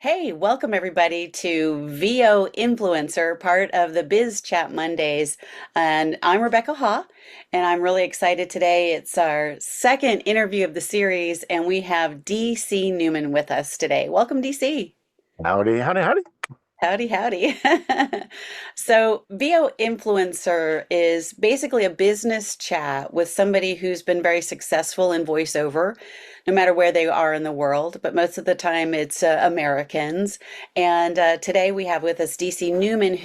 Hey, welcome everybody to VO Influencer, part of the Biz Chat Mondays. And I'm Rebecca Haugh, and I'm really excited today. It's our second interview of the series, and we have DC Newman with us today. Welcome, DC. Howdy, howdy, howdy. Howdy, howdy. So, VO Influencer is basically a business chat with somebody who's been very successful in voiceover, no matter where they are in the world, but most of the time it's Americans. And today we have with us DC Newman,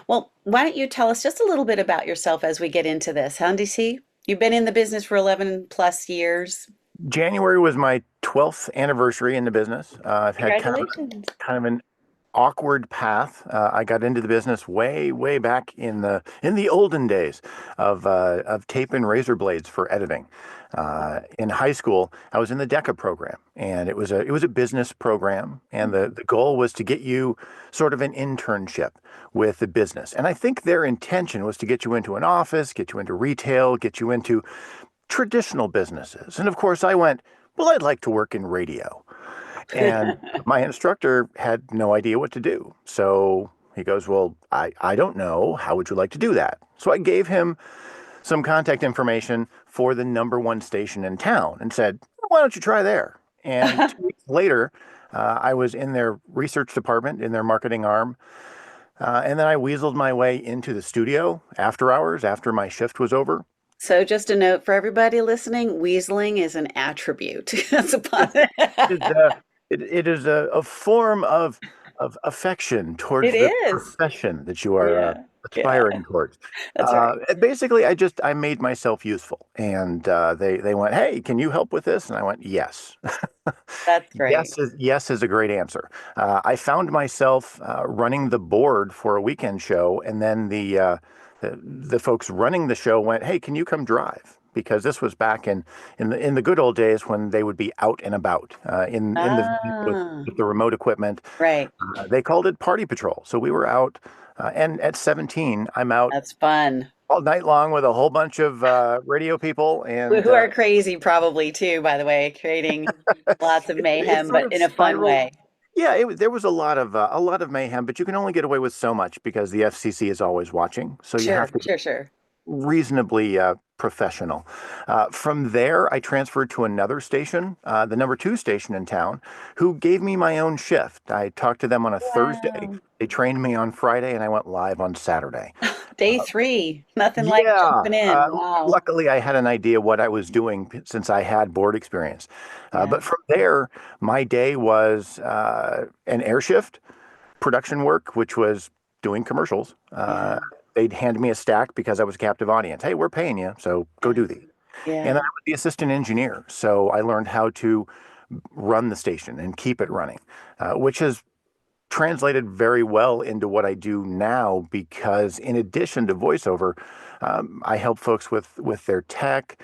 well, why don't you tell us just a little bit about yourself as we get into this, huh, DC? You've been in the business for 11 plus years. January was my 12th anniversary in the business. I've had Congratulations. kind of an awkward path. I got into the business way back in the olden days of tape and razor blades for editing. In high school, I was in the DECA program, and it was a business program, and the goal was to get you sort of an internship with the business. And I think their intention was to get you into an office, get you into retail, get you into traditional businesses. And of course, I went, well, I'd like to work in radio. And my instructor had no idea what to do. So he goes, well, I don't know. How would you like to do that? So I gave him some contact information for the number one station in town and said, why don't you try there? And 2 weeks later, I was in their research department, in their marketing arm. And then I weaseled my way into the studio after hours, after my shift was over. So, just a note for everybody listening, weaseling is an attribute. That's a pun. It is, it is a form of affection It towards the is. profession that you are Yeah. Yeah. aspiring towards. That's right. Basically, I made myself useful, and they went, "Hey, can you help with this?" And I went, "Yes." That's great. Yes is a great answer. I found myself running the board for a weekend show, and then the folks running the show went, "Hey, can you come drive?" Because this was back in the good old days when they would be out and about in the Ah, with the remote equipment. right. They called it Party Patrol. So we were out, and at 17, I'm out That's fun. all night long with a whole bunch of radio people, and Who are crazy, probably too, by the way, creating lots of it mayhem, sort but of in a fun spiraled. way. Yeah, there was a lot of mayhem, but you can only get away with so much because the FCC is always watching. So you have Sure, to sure, sure. reasonably professional. From there, I transferred to another station, the number two station in town, who gave me my own shift. I talked to them on a Thursday. Wow. They trained me on Friday, and I went live on Saturday. Day three. Nothing like Yeah. jumping in. Wow. Luckily, I had an idea what I was doing since I had board experience. Yeah. But from there, my day was an air shift, production work, which was doing commercials. Yeah. They'd hand me a stack because I was a captive audience. Hey, we're paying you, so go Yeah. do these. And Yeah. then I was the assistant engineer, so I learned how to run the station and keep it running, which has translated very well into what I do now because in addition to voiceover, I help folks with their tech.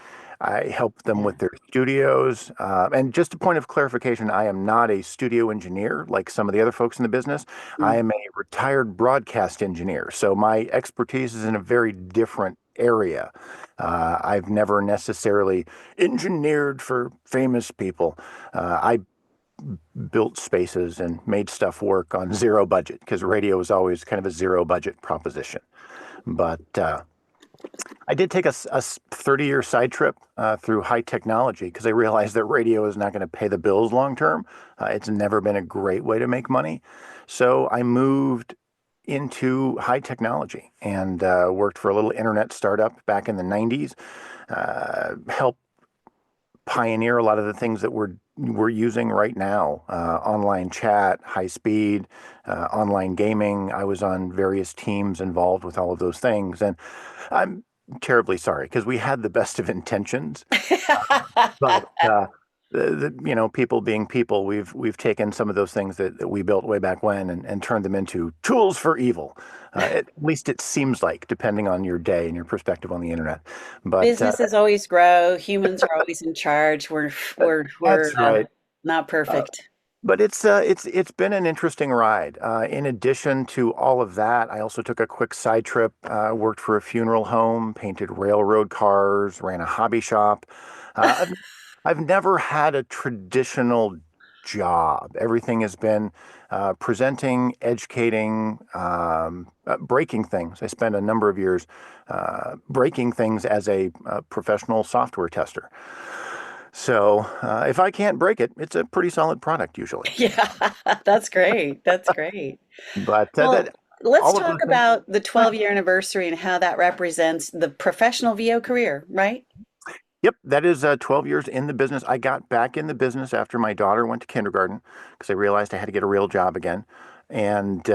I help them Yeah. with their studios. And just a point of clarification, I am not a studio engineer like some of the other folks in the business. I Mm. am a retired broadcast engineer. So my expertise is in a very different area. I've never necessarily engineered for famous people. I built spaces and made stuff work on zero budget because radio is always kind of a zero budget proposition. But I did take a 30-year side trip through high technology because I realized that radio is not going to pay the bills long term. It's never been a great way to make money. So I moved into high technology and worked for a little internet startup back in the 90s, helped pioneer a lot of the things that we're using right now. Online chat, high speed, online gaming. I was on various teams involved with all of those things, and I'm terribly sorry because we had the best of intentions, but people being people, we've taken some of those things that we built way back when and turned them into tools for evil. At least it seems like, depending on your day and your perspective on the internet. But Businesses always grow. Humans are always in charge. We're that's right. not Uh, perfect. But it's been an interesting ride. In addition to all of that, I also took a quick side trip, worked for a funeral home, painted railroad cars, ran a hobby shop. I've never had a traditional job. Everything has been presenting, educating, breaking things. I spent a number of years breaking things as a professional software tester. So if I can't break it, it's a pretty solid product usually. Yeah, that's great. That's great. But Well, that let's all of talk those things. about the 12-year anniversary and how that represents the professional VO career, right? Yep, that is 12 years in the business. I got back in the business after my daughter went to kindergarten because I realized I had to get a real job again. And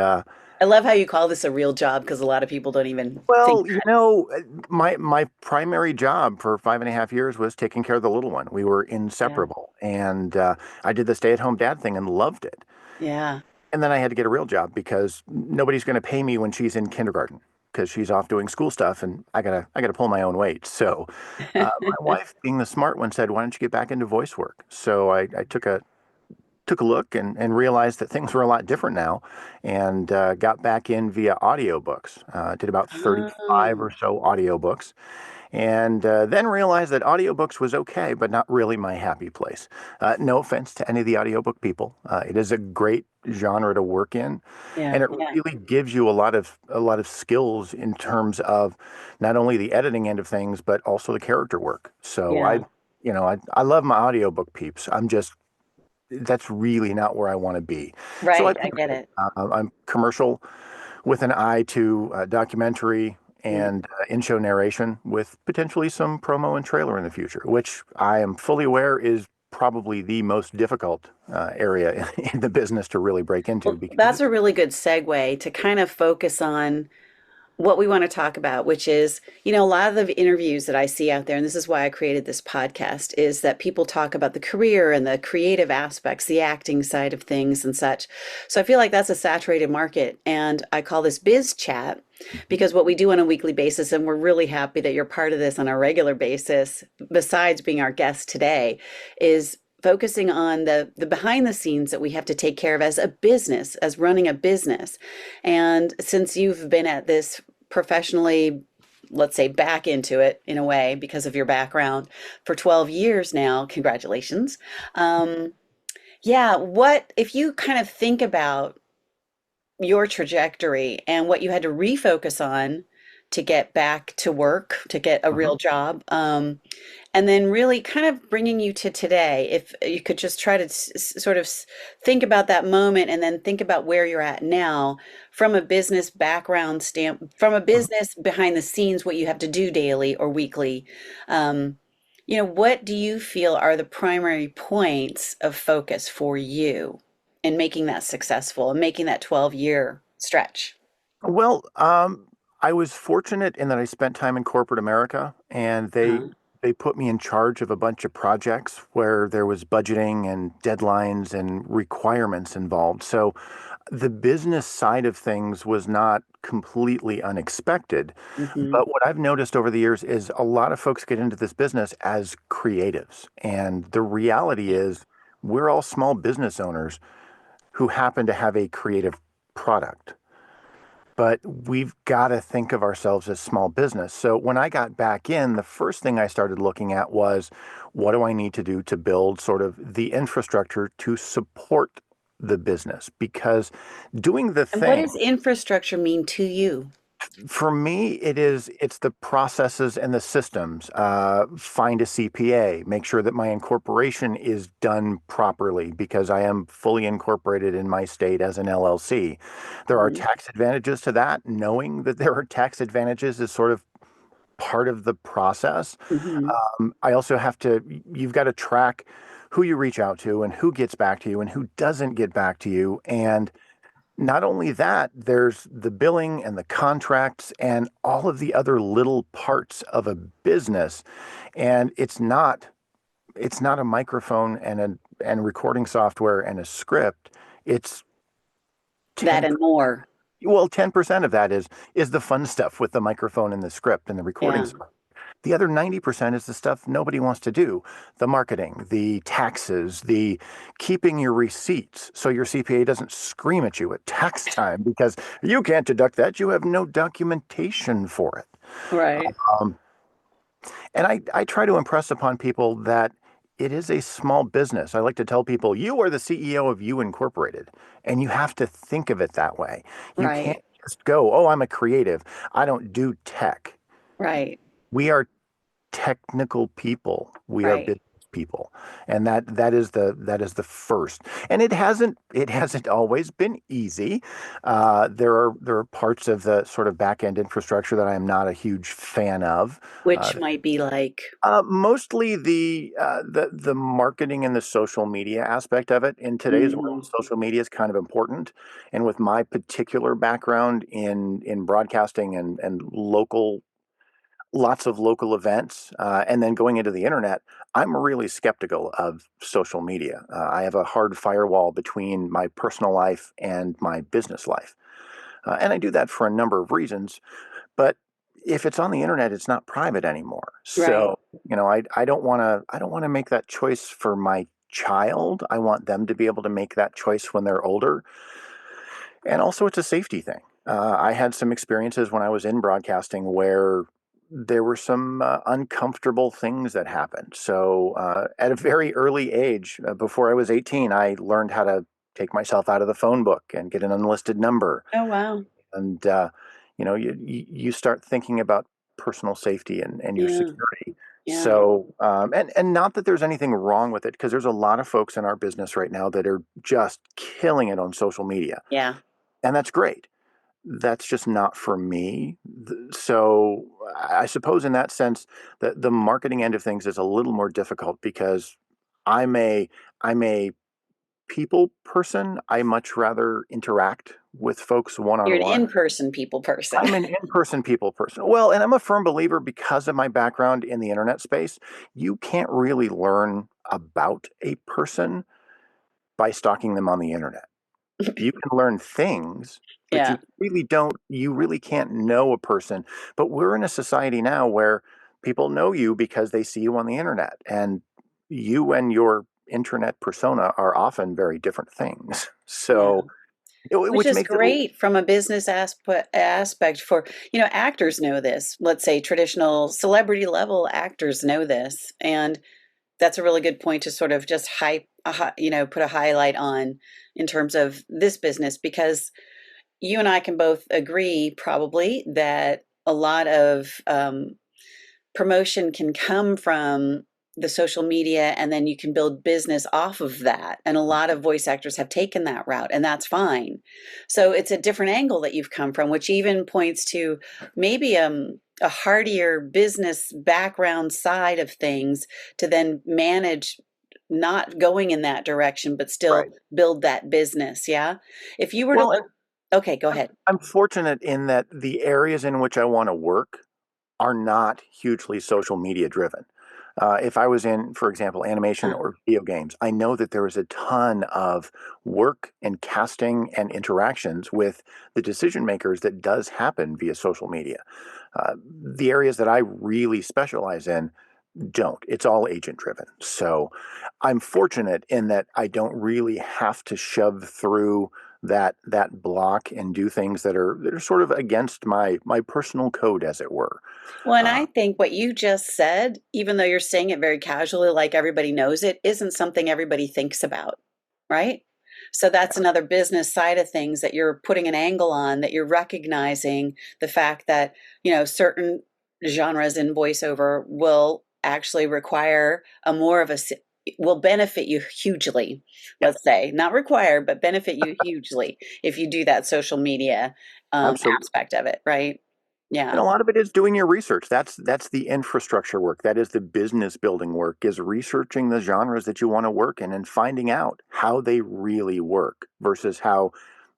I love how you call this a real job because a lot of people don't even think well, my primary job for 5.5 years was taking care of the little one. We were yeah. inseparable, and I did the stay-at-home dad thing and loved it. Yeah. And then I had to get a real job because nobody's going to pay me when she's in kindergarten because she's off doing school stuff, and I gotta pull my own weight. So my wife, being the smart one, said, "Why don't you get back into voice work?" So I took a look and realized that things were a lot different now, and got back in via audiobooks. Did about 35 Oh, or so audiobooks, and then realized that audiobooks was okay, but not really my happy place. No offense to any of the audiobook people. It is a great genre to work in, yeah, and it yeah, really gives you a lot of skills in terms of not only the editing end of things, but also the character work. So yeah. I love my audiobook peeps. I'm just that's really not where I want to be. So I Right, I get pivoted. it. I'm commercial with an eye to documentary Yeah. and in-show narration with potentially some promo and trailer in the future, which I am fully aware is probably the most difficult area in the business to really break into Well, because that's a really good segue to kind of focus on what we want to talk about, which is, a lot of the interviews that I see out there, and this is why I created this podcast, is that people talk about the career and the creative aspects, the acting side of things and such. So I feel like that's a saturated market. And I call this Biz Chat because what we do on a weekly basis, and we're really happy that you're part of this on a regular basis, besides being our guest today, is focusing on the behind the scenes that we have to take care of as a business, as running a business. And since you've been at this professionally, let's say back into it in a way because of your background for 12 years now, congratulations. Um, yeah, what if you kind of think about your trajectory and what you had to refocus on to get back to work, to get a Mhm. real job, and then really kind of bringing you to today. If you could just try to sort of think about that moment and then think about where you're at now from a business background from a Mhm. business behind the scenes, what you have to do daily or weekly. Um, what do you feel are the primary points of focus for you in making that successful and making that 12-year stretch? Well, I was fortunate in that I spent time in corporate America, and Uh, they put me in charge of a bunch of projects where there was budgeting and deadlines and requirements involved. So the business side of things was not completely unexpected. mhm. But what I've noticed over the years is a lot of folks get into this business as creatives. And the reality is, we're all small business owners who happen to have a creative product. But we've got to think of ourselves as small business. So when I got back in, the first thing I started looking at was what do I need to do to build sort of the infrastructure to support the business? Because doing the And what thing, does infrastructure mean to you? for me, it's the processes and the systems. Find a CPA, make sure that my incorporation is done properly because I am fully incorporated in my state as an LLC. There are Mhm. tax advantages to that. Knowing that there are tax advantages is sort of part of the process. Mhm. I also you've got to track who you reach out to and who gets back to you and who doesn't get back to you. And not only that, there's the billing and the contracts and all of the other little parts of a business. And it's not a microphone and recording software and a script. It's That 10 and more. well, 10% of that is the fun stuff with the microphone and the script and the recording Yeah. software. The other 90% is the stuff nobody wants to do. The marketing, the taxes, the keeping your receipts so your CPA doesn't scream at you at tax time because you can't deduct that. You have no documentation for it. Right. Um, and I try to impress upon people that it is a small business. I like to tell people, you are the CEO of You Incorporated, and you have to think of it that way. You Right. can't just go, oh, I'm a creative. I don't do tech. Right. We are technical people. We are Right. business people, and that is the first. And it hasn't always been easy. There are parts of the sort of back end infrastructure that I am not a huge fan of. Uh, Which might be like, Mostly the marketing and the social media aspect of it. In today's world, mm, social media is kind of important. And with my particular background in broadcasting and lots of local events, and then going into the internet, I'm really skeptical of social media. I have a hard firewall between my personal life and my business life. And I do that for a number of reasons. But if it's on the internet, it's not private anymore. right. So, I don't want to make that choice for my child. I want them to be able to make that choice when they're older. And also, it's a safety thing. I had some experiences when I was in broadcasting where there were some uncomfortable things that happened. So, at a very early age, before I was 18, I learned how to take myself out of the phone book and get an unlisted number. Oh, wow. And, you start thinking about personal safety and your Yeah. security. Yeah. So, and not that there's anything wrong with it, because there's a lot of folks in our business right now that are just killing it on social media. Yeah. And that's great. That's just not for me. So I suppose in that sense, the marketing end of things is a little more difficult because I'm a I'm a people person. I much rather interact with folks one You're on an one. in-person people person. I'm an in-person people person. Well, and I'm a firm believer, because of my background in the internet space, you can't really learn about a person by stalking them on the internet. You can learn things, but Yeah. you really can't know a person. But we're in a society now where people know you because they see you on the internet, and you and your internet persona are often very different things. Yeah. So, Which which is makes it, great from a business aspect for, actors know this. Let's say traditional celebrity level actors know this. And that's a really good point to sort of just put a highlight on in terms of this business, because you and I can both agree probably that a lot of promotion can come from the social media, and then you can build business off of that, and a lot of voice actors have taken that route, and that's fine. So it's a different angle that you've come from, which even points to maybe a hardier business background side of things to then manage not going in that direction but still right. build that business. Yeah, if you were to Well, look. Okay, go I'm, ahead. I'm fortunate in that the areas in which I want to work are not hugely social media driven. If I was in, for example, animation Huh. or video games, I know that there is a ton of work and casting and interactions with the decision makers that does happen via social media. The areas that I really specialize in don't. It's all agent driven. So I'm fortunate in that I don't really have to shove through that block and do things that are sort of against my personal code, as it were. Well, and Uh, I think what you just said, even though you're saying it very casually, like everybody knows it, isn't something everybody thinks about, right? So that's another business side of things that you're putting an angle on, that you're recognizing the fact that, certain genres in voiceover will actually require a more of a, will benefit you hugely, yeah, let's say, not require, but benefit you hugely if you do that social media absolutely. aspect of it, right? And Yeah. a lot of it is doing your research. That's the infrastructure work. That is the business building work, is researching the genres that you want to work in and finding out how they really work versus how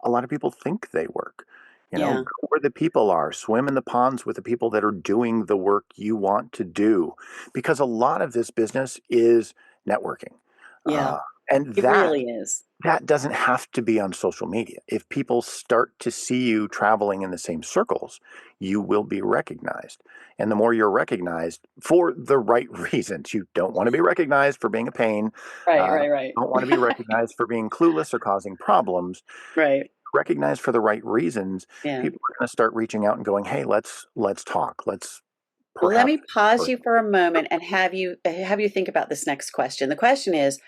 a lot of people think they work. Yeah. Go where the people are, swim in the ponds with the people that are doing the work you want to do. Because a lot of this business is networking. Yeah, Uh, and it that really is. that doesn't have to be on social media. If people start to see you traveling in the same circles, you will be recognized. And the more you're recognized for the right reasons, you don't want to be recognized for being a pain, Right, uh, right, right. don't want to be recognized for being clueless or causing problems. Right. Recognized for the right reasons, Yeah. people are going to start reaching out and going, "Hey, let's talk. Let's Well, let perhaps. me pause you for a moment and have you think about this next question. The question is,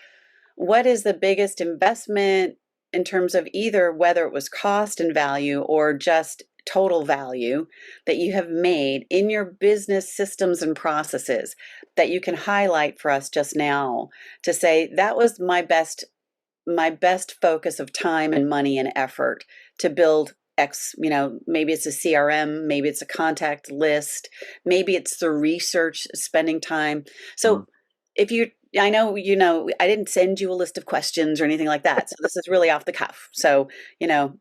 what is the biggest investment in terms of either whether it was cost and value or just total value that you have made in your business systems and processes that you can highlight for us just now to say that was my best focus of time and money and effort to build X, maybe it's a CRM, maybe it's a contact list, maybe it's the research spending time. Mhm. So if you, I know, I didn't send you a list of questions or anything like that. So this is really off the cuff. So,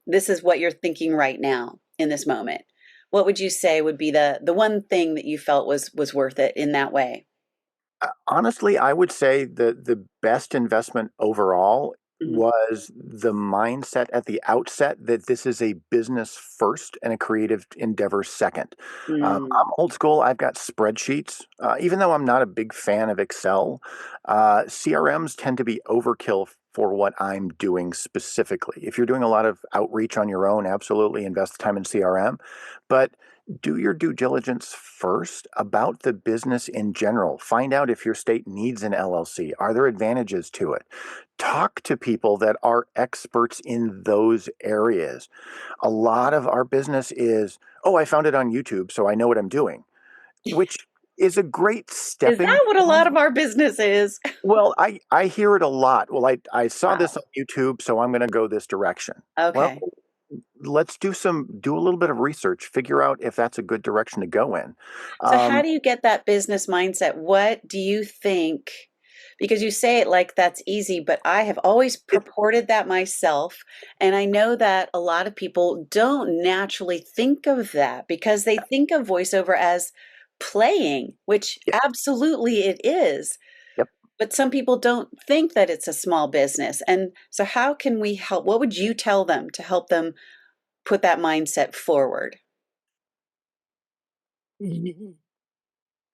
this is what you're thinking right now in this moment. What would you say would be the one thing that you felt was worth it in that way? Honestly, I would say the best investment overall Mhm. was the mindset at the outset that this is a business first and a creative endeavor second. Mm, I'm old school. I've got spreadsheets. Even though I'm not a big fan of Excel, CRMs tend to be overkill for what I'm doing specifically. If you're doing a lot of outreach on your own, absolutely invest the time in CRM. But do your due diligence first about the business in general. Find out if your state needs an LLC. Are there advantages to it? Talk to people that are experts in those areas. A lot of our business is, oh, I found it on YouTube, so I know what I'm doing, which is a great is stepping that what a lot point. of our business is? Well, I hear it a lot. Well, I saw this Wow. on YouTube, so I'm going to go this direction. Well, Okay. let's do a little bit of research, figure out if that's a good direction to go in. So how Um, do you get that business mindset? What do you think? Because you say it like that's easy, but I have always it, purported that myself. And I know that a lot of people don't naturally think of that because they think of voiceover as playing, which yeah, absolutely it is. yep. But some people don't think that it's a small business. And so, how can we help? What would you tell them to help them put that mindset forward?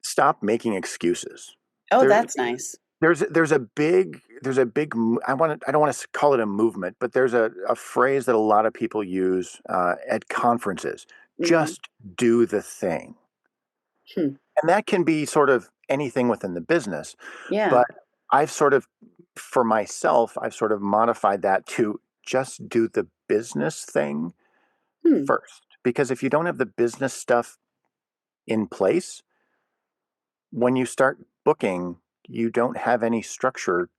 Stop making excuses. Oh, There, that's nice. I don't want to call it a movement, but there's a phrase that a lot of people use at conferences. Hmm. Just do the thing. Hmm. And that can be sort of anything within the business. Yeah. But I've sort of, for myself, I've sort of modified that to just do the business thing Hmm. first. Because if you don't have the business stuff in place, when you start booking, you don't have any structure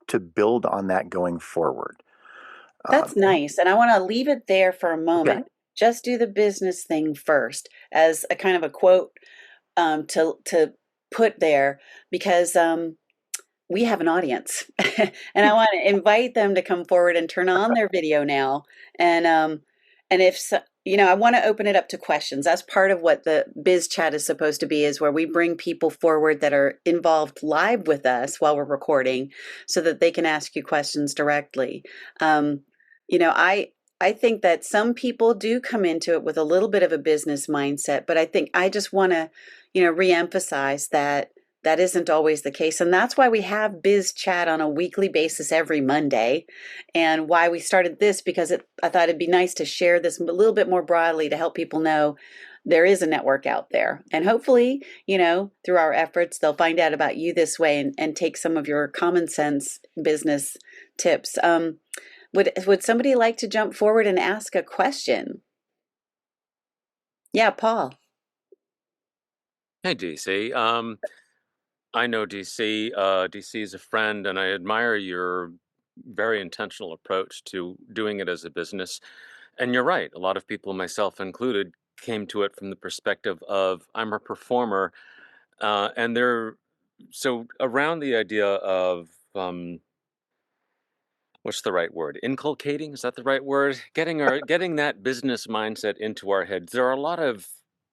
to build on that going forward. That's And nice. And I want to leave it there for a okay, moment. Just do the business thing first as a kind of a quote to put there because we have an audience and I want to invite them to come forward and turn on their video now. And if so, I want to open it up to questions. That's part of what the Biz Chat is supposed to be, is where we bring people forward that are involved live with us while we're recording so that they can ask you questions directly. Um, you know, I I think that some people do come into it with a little bit of a business mindset, but I think I just want to, reemphasize that that isn't always the case. And that's why we have Biz Chat on a weekly basis every Monday. And why we started this, because I thought it'd be nice to share this a little bit more broadly to help people know there is a network out there. And hopefully, through our efforts, they'll find out about you this way and take some of your common sense business tips. Would somebody like to jump forward and ask a question? Yeah, Paul. Hey, DC. I know DC. DC is a friend, and I admire your very intentional approach to doing it as a business. And you're right, a lot of people, myself included, came to it from the perspective of I'm a performer, and they're so around the idea of what's the right word? Inculcating, is that the right word? Getting that business mindset into our heads. There are a lot of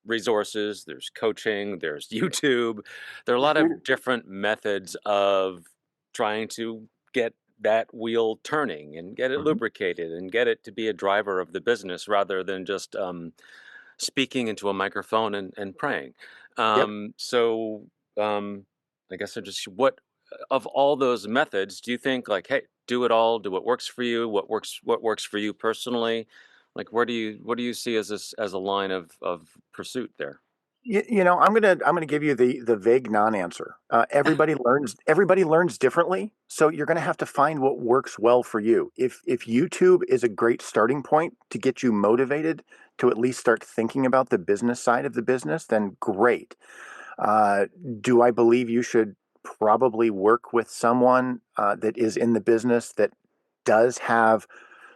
resources, there's coaching, there's YouTube. There are a lot of different methods of trying to get that wheel turning and get it mhm, lubricated and get it to be a driver of the business rather than just speaking into a microphone and praying. yep. So I guess I just what of all those methods do you think like, hey, do it all, do what works for you, what works for you personally? Like what do you see as this as a line of pursuit there? I'm gonna give you the vague non-answer. Everybody learns differently, so you're gonna have to find what works well for you. If YouTube is a great starting point to get you motivated to at least start thinking about the business side of the business, then great. Uh, do I believe you should probably work with someone that is in the business that does have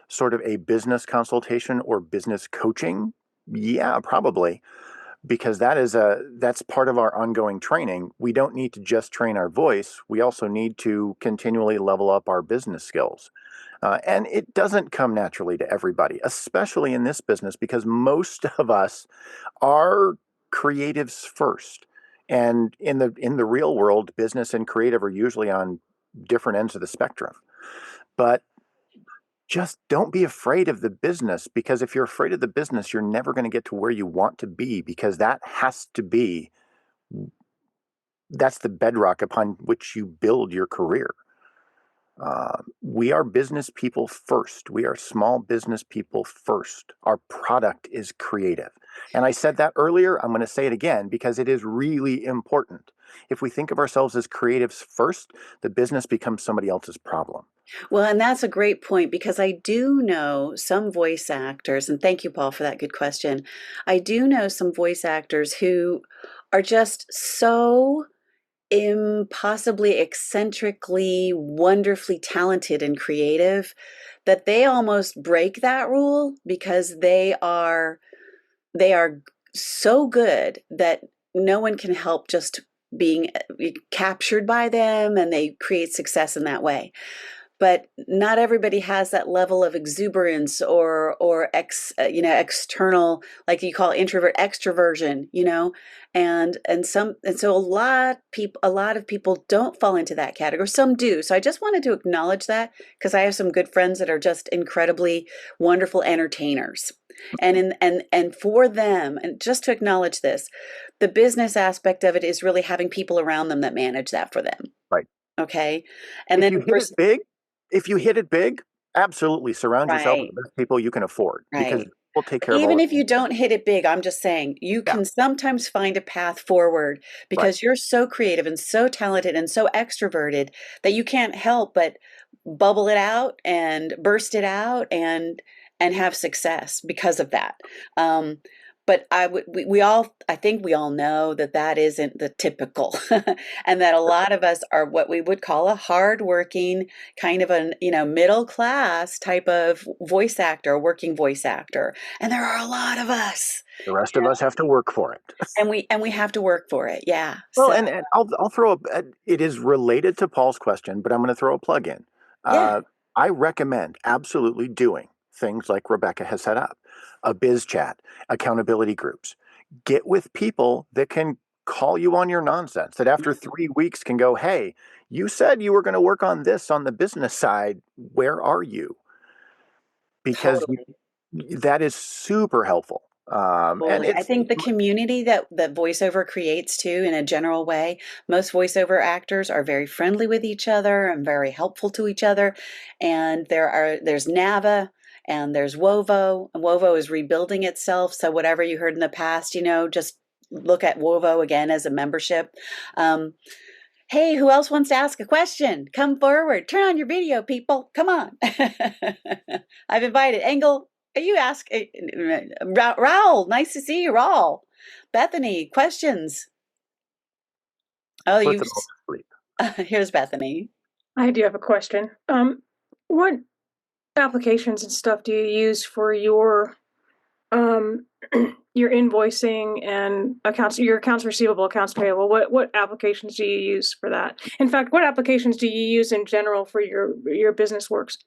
sort of a business consultation or business coaching? Yeah, probably, because that's part of our ongoing training. We don't need to just train our voice. We also need to continually level up our business skills. And it doesn't come naturally to everybody, especially in this business, because most of us are creatives first. And in the real world, business and creative are usually on different ends of the spectrum. But just don't be afraid of the business, because if you're afraid of the business, you're never going to get to where you want to be, because that's the bedrock upon which you build your career. We are business people first. We are small business people first. Our product is creative. And I said that earlier. I'm going to say it again because it is really important. If we think of ourselves as creatives first, the business becomes somebody else's problem. Well, and that's a great point because I do know some voice actors, and thank you, Paul, for that good question. I do know some voice actors who are just so impossibly eccentrically wonderfully talented and creative that they almost break that rule because they are so good that no one can help just being captured by them, and they create success in that way. But not everybody has that level of exuberance or external, like you call introvert extroversion, and so a lot of people don't fall into that category. Some do. So I just wanted to acknowledge that because I have some good friends that are just incredibly wonderful entertainers. And for them, and just to acknowledge this, the business aspect of it is really having people around them that manage that for them. Right. Okay. And If then you hit for it big, if you hit it big, absolutely surround yourself with right, the best people you can afford, because right. we'll take But care of all even the if you things. don't hit it big, I'm just saying you Yeah, can sometimes find a path forward right. because you're so creative and so talented and so extroverted that you can't help but bubble it out and burst it out and have success because of that. Um, but I think we all know that that isn't the typical, and that a lot of us are what we would call a hardworking kind of an middle class type of voice actor, working voice actor, and there are a lot of us, The rest of us have to work for it. and we have to work for it. Yeah. Well, So and I'll throw it is related to Paul's question, but I'm going to throw a plug in. yeah, Uh, I recommend absolutely doing things like Rebecca has set up, a biz chat, accountability groups. Get with people that can call you on your nonsense, that after 3 weeks can go, hey, you said you were going to work on this on the business side. Where are you? Because totally. that is super helpful. And Totally. I it's think the community that voiceover creates too, in a general way, most voiceover actors are very friendly with each other and very helpful to each other. And there's Nava and there's Wovo, and Wovo is rebuilding itself. So whatever you heard in the past, just look at Wovo again as a membership. Um, hey, who else wants to ask a question? Come forward. Turn on your video, people. Come on. I've invited Engel. You ask Raul. Nice to see you, Raul. Bethany, questions. Oh, put you. them all to sleep. Here's Bethany. I do have a question. What applications and stuff do you use for um your invoicing and your accounts receivable, accounts payable? What applications do you use for that? In fact, what applications do you use in general for your business works?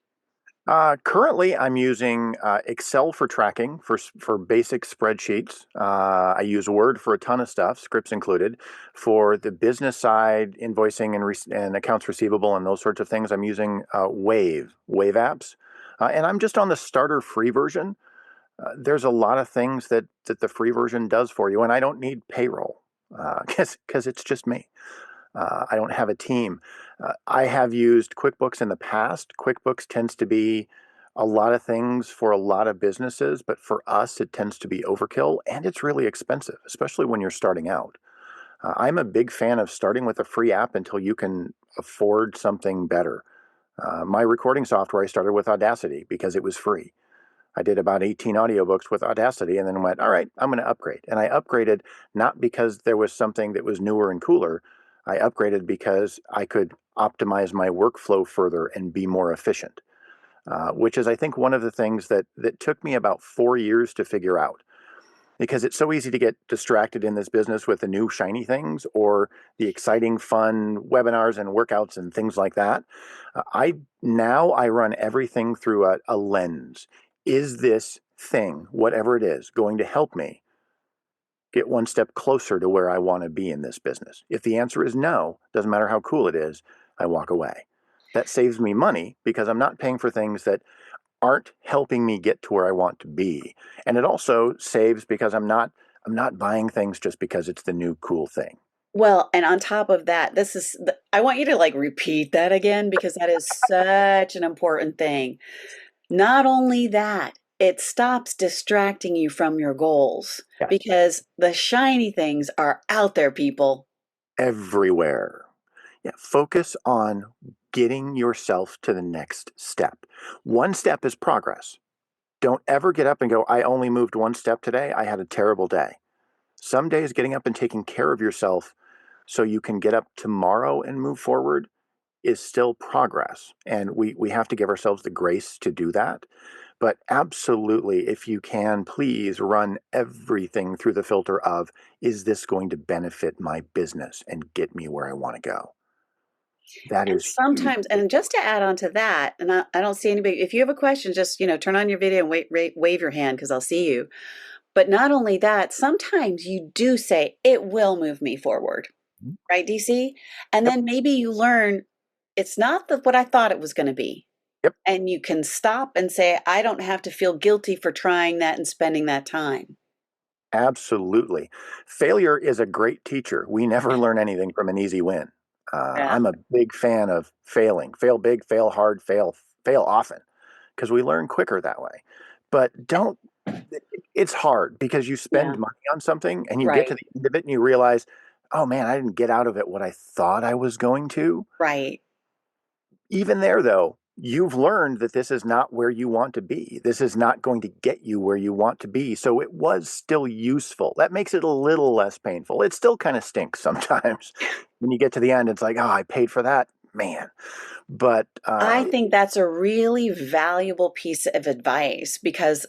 Currently, I'm using Excel for tracking for basic spreadsheets. I use Word for a ton of stuff, scripts included. For the business side, invoicing and accounts receivable and those sorts of things, I'm using Wave apps, and I'm just on the starter free version. There's a lot of things that the free version does for you, and I don't need payroll because it's just me. I don't have a team. I have used QuickBooks in the past. QuickBooks tends to be a lot of things for a lot of businesses, but for us, it tends to be overkill and it's really expensive, especially when you're starting out. I'm a big fan of starting with a free app until you can afford something better. My recording software, I started with Audacity because it was free. I did about 18 audiobooks with Audacity and then went, all right, I'm going to upgrade. And I upgraded not because there was something that was newer and cooler. I upgraded because I could optimize my workflow further and be more efficient, which is, I think, one of the things that took me about 4 years to figure out. Because it's so easy to get distracted in this business with the new shiny things or the exciting, fun webinars and workouts and things like that. I run everything through a lens. Is this thing, whatever it is, going to help me get one step closer to where I want to be in this business? If the answer is no, doesn't matter how cool it is, I walk away. That saves me money because I'm not paying for things that aren't helping me get to where I want to be. And it also saves because I'm not buying things just because it's the new cool thing. Well, and on top of that, I want you to like repeat that again because that is such an important thing. Not only that, it stops distracting you from your goals Yes. because the shiny things are out there, people. Everywhere. Yeah, focus on getting yourself to the next step. One step is progress. Don't ever get up and go, I only moved one step today. I had a terrible day. Some days getting up and taking care of yourself so you can get up tomorrow and move forward is still progress. And we have to give ourselves the grace to do that. But absolutely, if you can, please run everything through the filter of, is this going to benefit my business and get me where I want to go? That And is huge. sometimes, and just to add on to that, and I don't see anybody, if you have a question, just, turn on your video and wave your hand because I'll see you. But not only that, sometimes you do say, it will move me forward, right, DC? And Yep. then maybe you learn it's not what I thought it was going to be. Yep. And you can stop and say, I don't have to feel guilty for trying that and spending that time. Absolutely. Failure is a great teacher. We never learn anything from an easy win. Yeah. I'm a big fan of failing. Fail big, fail hard, fail often, because we learn quicker that way. But don't, it's hard because you Yeah. spend money on something and you get to Right. the end of it and you realize, oh man, I didn't get out of it what I thought I was going to. Right. Even there, though, you've learned that this is not where you want to be. This is not going to get you where you want to be. So it was still useful. That makes it a little less painful. It still kind of stinks sometimes. When you get to the end, it's like, oh, I paid for that, man. But I think that's a really valuable piece of advice because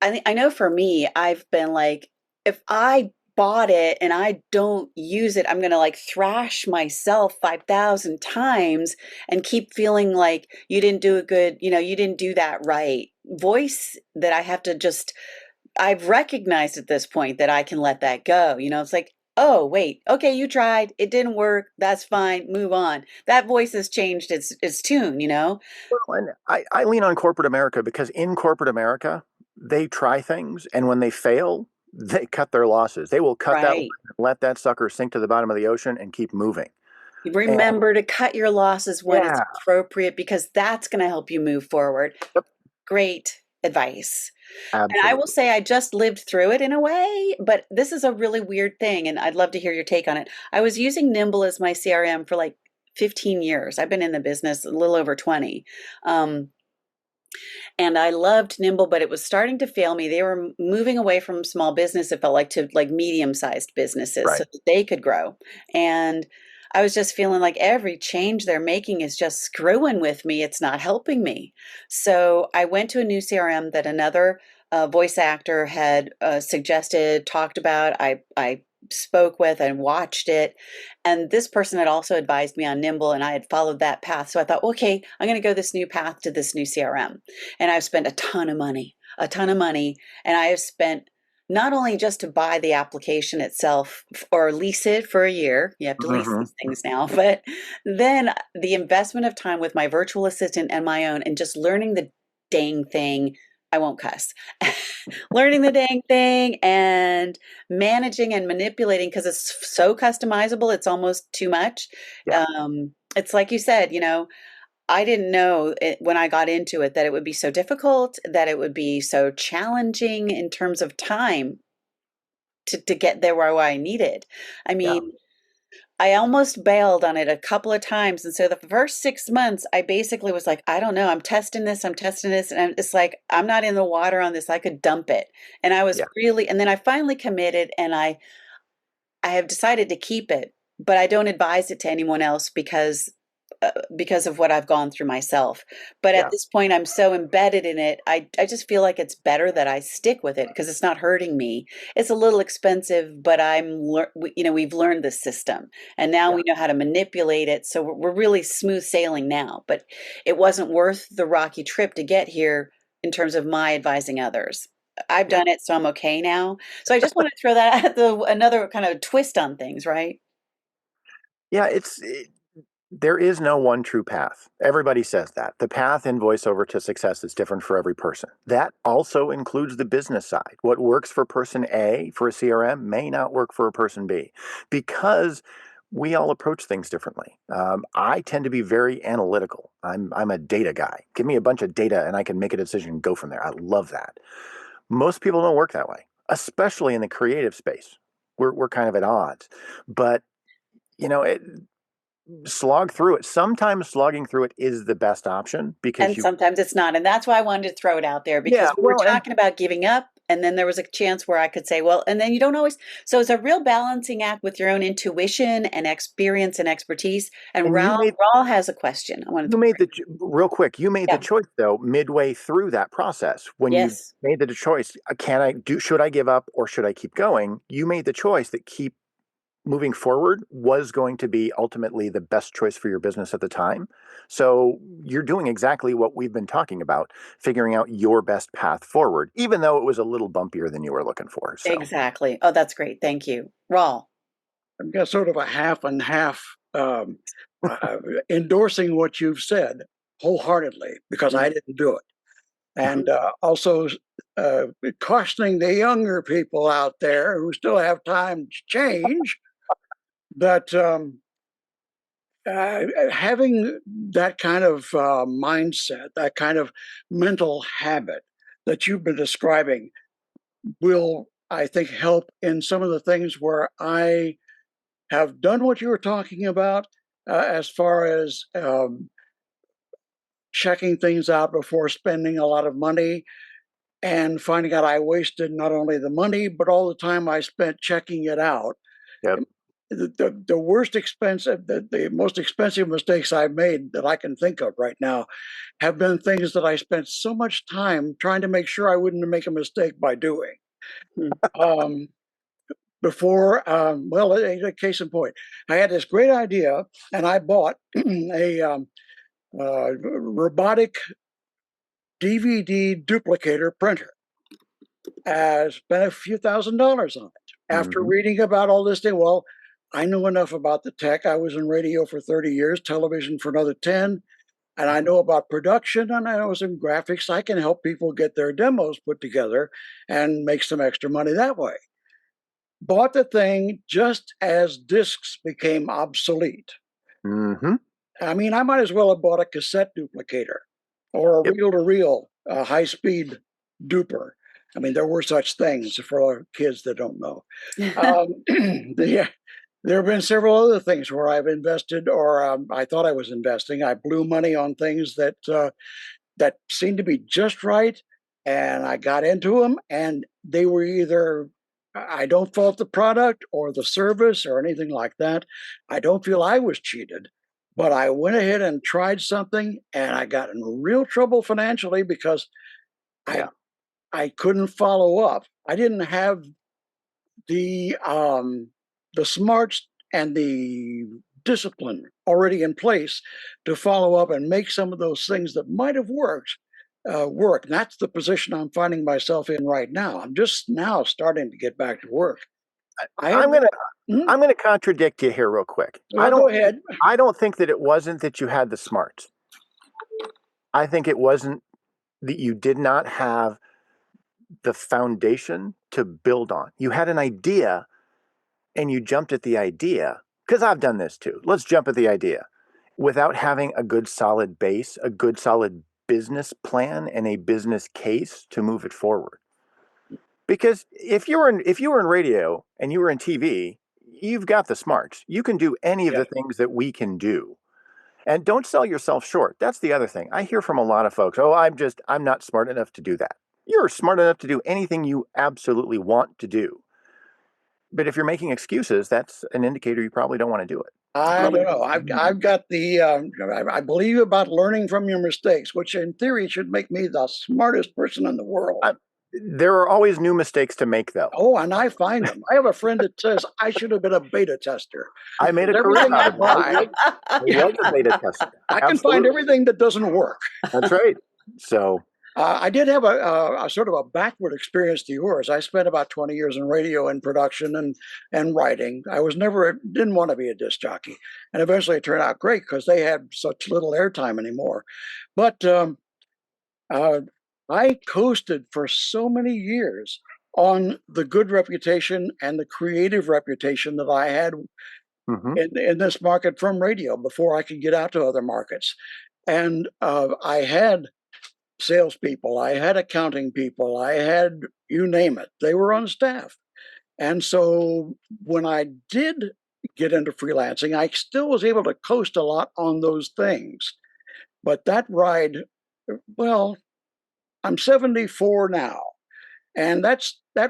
I know for me, I've been like, if I bought it and I don't use it, I'm going to like thrash myself 5,000 times and keep feeling like you didn't do a good, you didn't do that right. Voice that I have to just, I've recognized at this point that I can let that go. It's like, oh, wait, okay, you tried, it didn't work. That's fine. Move on. That voice has changed its tune. well, and I lean on corporate America because in corporate America, they try things, and when they fail, they cut their losses. They will cut that line Right. and let that sucker sink to the bottom of the ocean and keep moving. And Remember to cut your losses when it's yeah, appropriate because that's going to help you move forward. yep, Great advice. And I will absolutely. say I just lived through it in a way, but this is a really weird thing, and I'd love to hear your take on it. I was using Nimble as my CRM for like 15 years. I've been in the business a little over 20. Um, and I loved Nimble, but it was starting to fail me. They were moving away from small business, it felt like, to like medium-sized businesses so Right. that they could grow. And I was just feeling like every change they're making is just screwing with me. It's not helping me. So I went to a new CRM that another voice actor had suggested, talked about. I spoke with and watched it. And this person had also advised me on Nimble, and I had followed that path. So I thought, okay, I'm going to go this new path to this new CRM. And I've spent a ton of money. And I have spent not only just to buy the application itself or lease it for a year, you have to lease Hmm. these things now, but then the investment of time with my virtual assistant and my own, and just learning the dang thing. I won't cuss. Learning the dang thing and managing and manipulating because it's so customizable, it's almost too much. Yeah. It's like you said, I didn't know when I got into it that it would be so difficult, that it would be so challenging in terms of time to get there where I needed. I Yeah. mean, I almost bailed on it a couple of times. And so the first 6 months, I basically was like, I don't know, I'm testing this. And it's like, I'm not in the water on this. I could dump it. And I was Yeah. really, and then I finally committed and I have decided to keep it, but I don't advise it to anyone else because of what I've gone through myself. But at Yeah. this point, I'm so embedded in it. I just feel like it's better that I stick with it because it's not hurting me. It's a little expensive, but we've learned the system and now Yeah. we know how to manipulate it. So we're really smooth sailing now, but it wasn't worth the rocky trip to get here in terms of my advising others. I've Yeah. done it, so I'm okay now. So I just want to throw that at the another kind of twist on things, right? Yeah. There is no one true path. Everybody says that. The path in voiceover to success is different for every person. That also includes the business side. What works for person A for a CRM may not work for a person B because we all approach things differently. I tend to be very analytical. I'm a data guy. Give me a bunch of data and I can make a decision and go from there. I love that. Most people don't work that way, especially in the creative space. We're kind of at odds. But you know, it, slog through it. Sometimes slogging through it is the best option because And sometimes it's not. And that's why I wanted to throw it out there yeah, because we were well, and talking about giving up. And then there was a chance where I could say, well, and then you don't always. So it's a real balancing act with your own intuition and experience and expertise. And and Raul has a question. I wanted you to, made real quick. You made the yeah, choice though midway through that process when you yes, made the choice. Should I give up or should I keep going? You made the choice that keep moving forward was going to be ultimately the best choice for your business at the time. So you're doing exactly what we've been talking about, figuring out your best path forward, even though it was a little bumpier than you were looking for. So exactly. Oh, that's great. Thank you. Raul. I've got sort of a half and half uh, endorsing what you've said wholeheartedly because I didn't do it. And also uh, cautioning the younger people out there who still have time to change that having that kind of mindset, that kind of mental habit that you've been describing will, I think, help in some of the things where I have done what you were talking about as far as checking things out before spending a lot of money and finding out I wasted not only the money, but all the time I spent checking it out. yep. The worst expensive, the most expensive mistakes I've made that I can think of right now have been things that I spent so much time trying to make sure I wouldn't make a mistake by doing. Hmm. Um, well, a case in point, I had this great idea and I bought a robotic DVD duplicator printer. Spent a few $1,000s on it. After Mm-hmm. reading about all this thing, well, I knew enough about the tech. I was in radio for 30 years, television for another 10, and I know about production and I know some graphics. I can help people get their demos put together and make some extra money that way. Bought the thing just as discs became obsolete. Mm-hmm. I mean, I might as well have bought a cassette duplicator or a Yep. reel-to-reel high-speed duper. I mean, there were such things for kids that don't know. There have been several other things where I've invested, or I thought I was investing. I blew money on things that seemed to be just right, and I got into them, and they were either I don't fault the product or the service or anything like that. I don't feel I was cheated, but I went ahead and tried something, and I got in real trouble financially because I Yeah. I couldn't follow up. I didn't have the smarts and the discipline already in place to follow up and make some of those things that might have worked work. And that's the position I'm finding myself in right now. I'm just now starting to get back to work. I had, I'm gonna Mhm. I'm gonna contradict you here real quick. Well, go ahead. I don't think that it wasn't that you had the smarts. I think it wasn't that you did not have the foundation to build on. You had an idea and you jumped at the idea, because I've done this too. Let's jump at the idea. without having a good solid base, a good solid business plan, and a business case to move it forward. Because if you were in radio and you were in TV, you've got the smarts. You can do any of Yeah. the things that we can do. And don't sell yourself short. That's the other thing. I hear from a lot of folks, "Oh, I'm not smart enough to do that." You're smart enough to do anything you absolutely want to do. But if you're making excuses, that's an indicator you probably don't want to do it. I don't know. I've got the I believe about learning from your mistakes, which in theory should make me the smartest person in the world. There are always new mistakes to make, though. Oh, and I find them. I have a friend that says I should have been a beta tester. I made a career Everything out I of it. I buy, was a beta tester. I can find Absolutely. everything that doesn't work. That's right. So I did have a sort of a backward experience to yours. I spent about 20 years in radio and production and writing. I didn't want to be a disc jockey, and eventually it turned out great because they had such little airtime anymore. But I coasted for so many years on the good reputation and the creative reputation that I had in this market from radio before I could get out to other markets. And I had salespeople, I had accounting people, I had you name it. They were on staff. And so when I did get into freelancing, I still was able to coast a lot on those things. But that ride, well, I'm 74 now. And that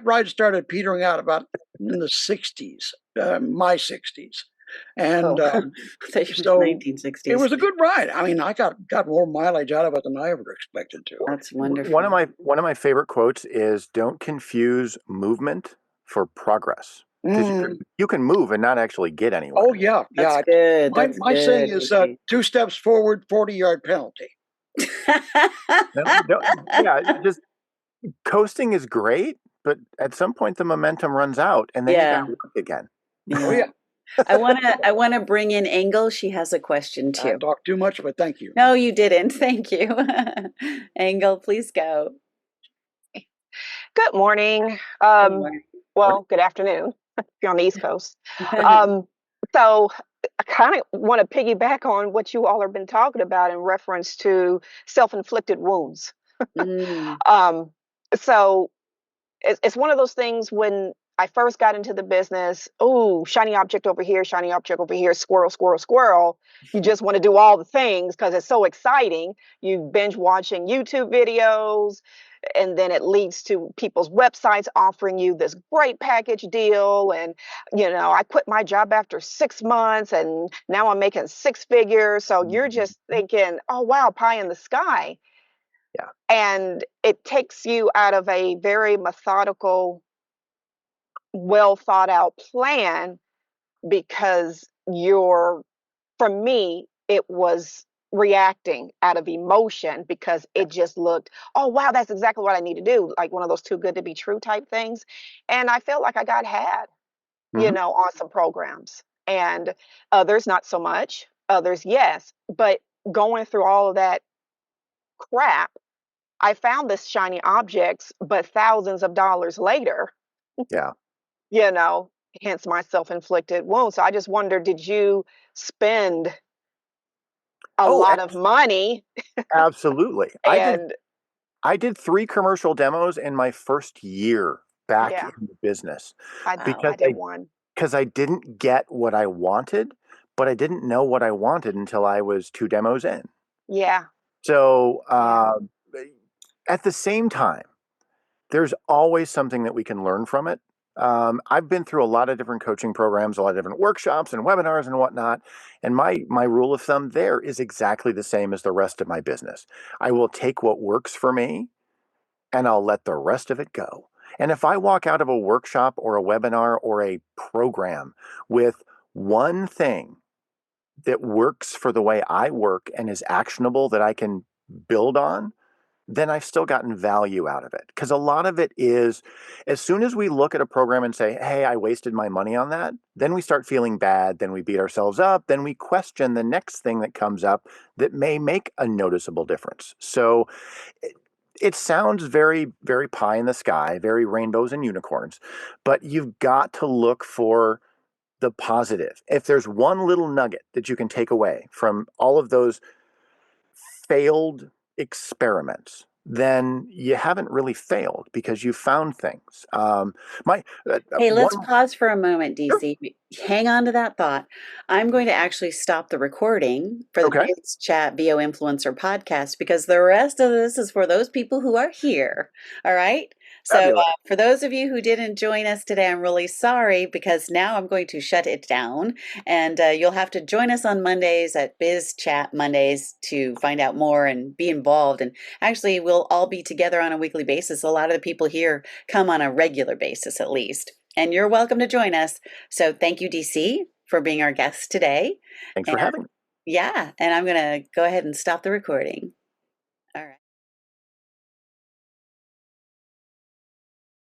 ride started petering out about in the 60s, my 60s. And so 1960s. it was a good ride. I mean, I got more mileage out of it than I ever expected to. That's wonderful. one of my favorite quotes is, "Don't confuse movement for progress." Because you can move and not actually get anywhere. Oh, yeah. That's Yeah. good. My That's saying good, is DC. 2 steps forward, 40-yard penalty. Yeah, just coasting is great, but at some point the momentum runs out, and then you got to work again. Oh, yeah. I wanna bring in Engel. She has a question I too. talked too much, but thank you. No, you didn't. Thank you. Engel, please go. Good morning. Well, good afternoon if you're on the East Coast. So I kind of want to piggyback on what you all have been talking about in reference to self-inflicted wounds. Mm. So it's one of those things when I first got into the business, oh, shiny object over here, squirrel, squirrel, squirrel. You just want to do all the things because it's so exciting. You binge watching YouTube videos, and then it leads to people's websites offering you this great package deal. And, I quit my job after 6 months and now I'm making 6 figures. So you're just thinking, oh, wow, pie in the sky. Yeah. And it takes you out of a very methodical, well thought out plan because for me, it was reacting out of emotion because it just looked, oh, wow, that's exactly what I need to do. Like one of those too good to be true type things. And I felt like I got had, on some programs, and others not so much, others, yes. But going through all of that crap, I found this shiny objects, but thousands of dollars later, Yeah. Hence my self-inflicted wound. So I just wonder, did you spend a lot of money? Absolutely. And I did 3 commercial demos in my first year back yeah, in the business I because did one. I didn't get what I wanted, but I didn't know what I wanted until I was 2 demos in. Yeah. So at the same time, there's always something that we can learn from it. I've been through a lot of different coaching programs, a lot of different workshops and webinars and whatnot. And my rule of thumb there is exactly the same as the rest of my business. I will take what works for me and I'll let the rest of it go. And if I walk out of a workshop or a webinar or a program with one thing that works for the way I work and is actionable that I can build on, then I've still gotten value out of it. Because a lot of it is, as soon as we look at a program and say, hey, I wasted my money on that, then we start feeling bad, then we beat ourselves up, then we question the next thing that comes up that may make a noticeable difference. So it sounds very, very pie in the sky, very rainbows and unicorns, but you've got to look for the positive. If there's one little nugget that you can take away from all of those failed experiments, then you haven't really failed because you found things. My Hey, let's one. pause for a moment, Sure. DC. Hang on to that thought. I'm going to actually stop the recording for the Okay. Biz Chat VO Influencer podcast because the rest of this is for those people who are here. All right. So, Fabulous. for those of you who didn't join us today, I'm really sorry because now I'm going to shut it down, and you'll have to join us on Mondays at Biz Chat Mondays to find out more and be involved. And actually, we'll all be together on a weekly basis. A lot of the people here come on a regular basis, at least. And you're welcome to join us. So thank you, DC, for being our guest today. Thanks And for having me. yeah, and I'm going to go ahead and stop the recording. All right.